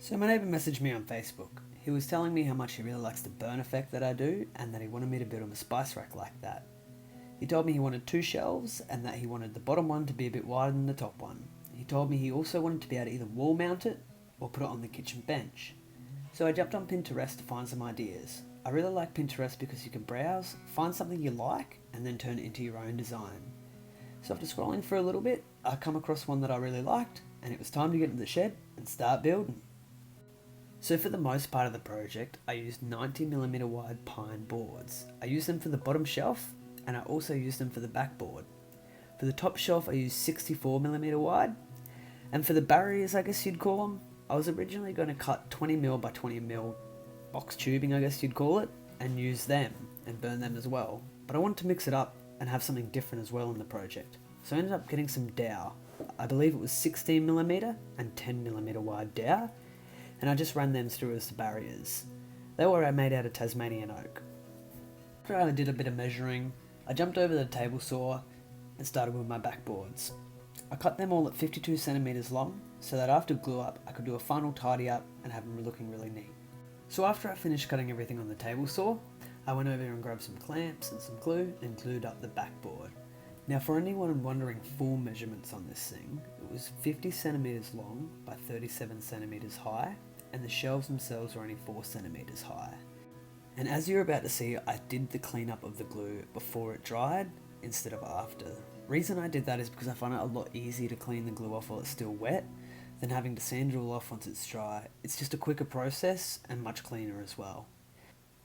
So my neighbour messaged me on Facebook. He was telling me how much he really likes the burn effect that I do and that he wanted me to build him a spice rack like that. He told me he wanted 2 shelves and that he wanted the bottom one to be a bit wider than the top one. He told me he also wanted to be able to either wall mount it or put it on the kitchen bench. So I jumped on Pinterest to find some ideas. I really like Pinterest because you can browse, find something you like and then turn it into your own design. So after scrolling for a little bit, I come across one that I really liked and it was time to get into the shed and start building. So for the most part of the project, I used 90mm wide pine boards. I used them for the bottom shelf and I also used them for the backboard. For the top shelf I used 64mm wide, and for the barriers I guess you'd call them, I was originally going to cut 20mm by 20mm box tubing I guess you'd call it, and use them and burn them as well. But I wanted to mix it up and have something different as well in the project. So I ended up getting some dowel. I believe it was 16mm and 10mm wide dowel, and I just ran them through as the barriers. They were made out of Tasmanian oak. After I did a bit of measuring, I jumped over the table saw and started with my backboards. I cut them all at 52cm long so that after glue up I could do a final tidy up and have them looking really neat. So after I finished cutting everything on the table saw, I went over and grabbed some clamps and some glue and glued up the backboard. Now for anyone wondering full measurements on this thing, it was 50cm long by 37cm high, and the shelves themselves were only 4cm high. And as you're about to see, I did the cleanup of the glue before it dried instead of after. Reason I did that is because I find it a lot easier to clean the glue off while it's still wet than having to sand it all off once it's dry. It's just a quicker process and much cleaner as well.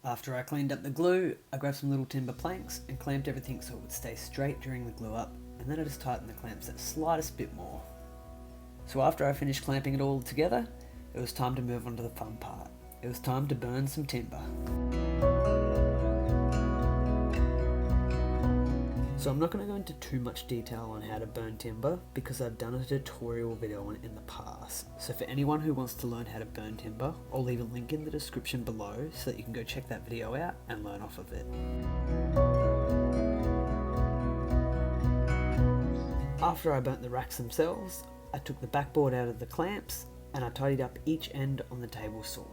After I cleaned up the glue, I grabbed some little timber planks and clamped everything so it would stay straight during the glue up, and then I just tightened the clamps that slightest bit more. So after I finished clamping it all together, it was time to move on to the fun part. It was time to burn some timber. So I'm not going to go into too much detail on how to burn timber because I've done a tutorial video on it in the past. So for anyone who wants to learn how to burn timber, I'll leave a link in the description below so that you can go check that video out and learn off of it. After I burnt the racks themselves, I took the backboard out of the clamps and I tidied up each end on the table saw.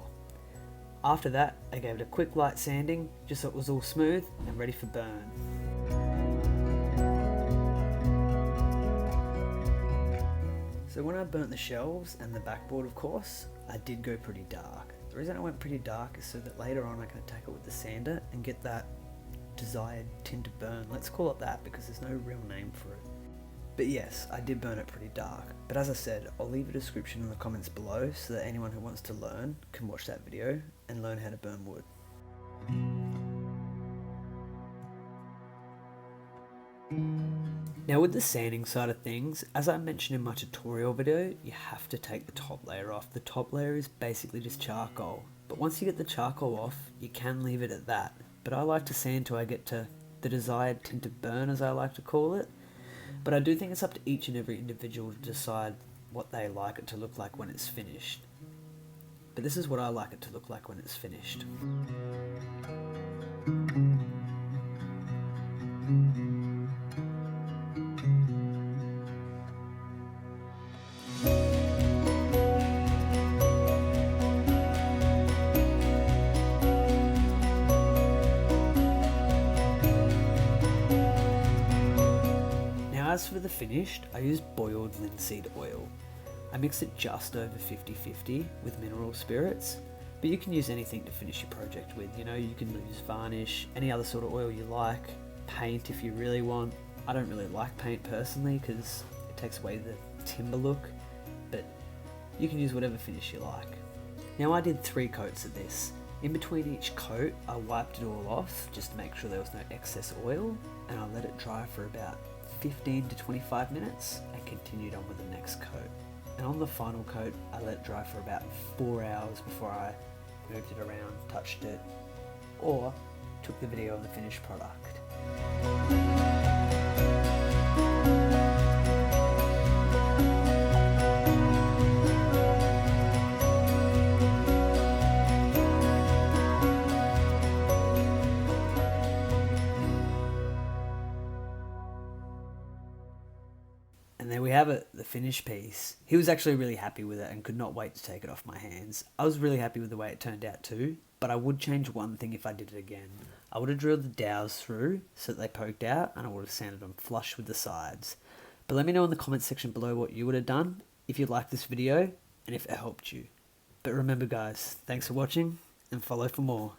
After that, I gave it a quick light sanding just so it was all smooth and ready for burn. So when I burnt the shelves and the backboard, of course, I did go pretty dark. The reason I went pretty dark is so that later on I can attack it with the sander and get that desired tint of burn. Let's call it that because there's no real name for it. But yes, I did burn it pretty dark. But as I said, I'll leave a description in the comments below so that anyone who wants to learn can watch that video and learn how to burn wood. Now with the sanding side of things, as I mentioned in my tutorial video, you have to take the top layer off. The top layer is basically just charcoal. But once you get the charcoal off, you can leave it at that. But I like to sand till I get to the desired tint of burn, as I like to call it. But I do think it's up to each and every individual to decide what they like it to look like when it's finished. But this is what I like it to look like when it's finished. As for the finished, I used boiled linseed oil. I mixed it just over 50-50 with mineral spirits, but you can use anything to finish your project with. You know, you can use varnish, any other sort of oil you like, paint if you really want. I don't really like paint personally because it takes away the timber look, but you can use whatever finish you like. Now I did 3 coats of this. In between each coat, I wiped it all off just to make sure there was no excess oil, and I let it dry for about 15 to 25 minutes and continued on with the next coat. And on the final coat, I let it dry for about 4 hours before I moved it around, touched it, or took the video of the finished product. there we have it, the finished piece. He was actually really happy with it and could not wait to take it off my hands. I was really happy with the way it turned out too, but I would change one thing if I did it again. I would have drilled the dowels through so that they poked out, and I would have sanded them flush with the sides. But let me know in the comment section below what you would have done, if you liked this video, and if it helped you. But remember guys, thanks for watching, and follow for more.